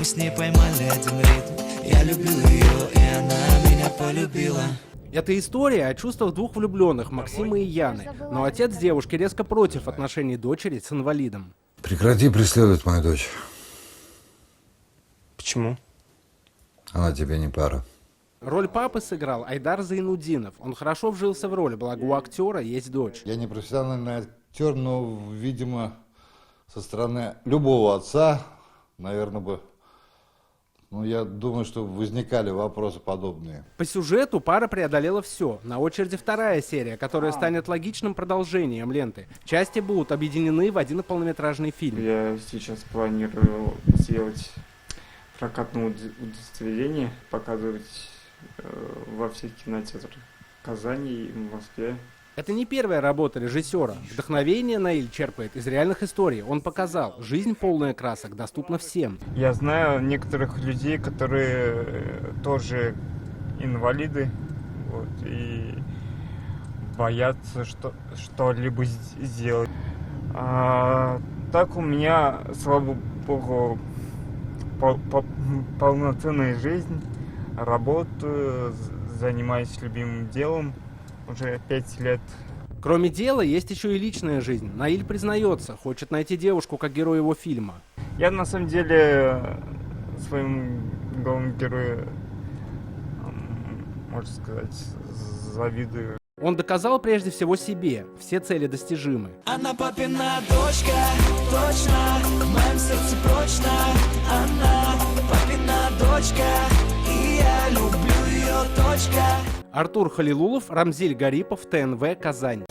с ней поймали один ритм. Я люблю ее, и она меня полюбила. Это история о чувствах двух влюбленных, Максима и Яны. Но отец девушки резко против отношений дочери с инвалидом. Прекрати преследовать мою дочь. Почему? Она тебе не пара. Роль папы сыграл Айдар Зайнудинов. Он хорошо вжился в роль, благо у актера есть дочь. Я не профессиональный актер, но, видимо, со стороны любого отца, наверное, бы... Ну, я думаю, что возникали вопросы подобные. По сюжету пара преодолела все. На очереди вторая серия, которая станет логичным продолжением ленты. Части будут объединены в один полнометражный фильм. Я сейчас планирую сделать прокатное удостоверение, показывать во всех кинотеатрах Казани и Москве. Это не первая работа режиссера. Вдохновение Наиль черпает из реальных историй. Он показал, жизнь полная красок доступна всем. Я знаю некоторых людей, которые тоже инвалиды, вот, и боятся что-либо сделать. А так у меня, слава богу, полноценная жизнь, работаю, занимаюсь любимым делом уже 5 лет. Кроме дела, есть еще и личная жизнь. Наиль признается, хочет найти девушку, как герой его фильма. Я на самом деле своему главному герою, можно сказать, завидую. Он доказал прежде всего себе, все цели достижимы. Она папина дочка, точно, в моем сердце прочно. Она папина дочка, и я люблю ее, точка. Артур Халилулов, Рамзиль Гарипов, ТНВ, Казань.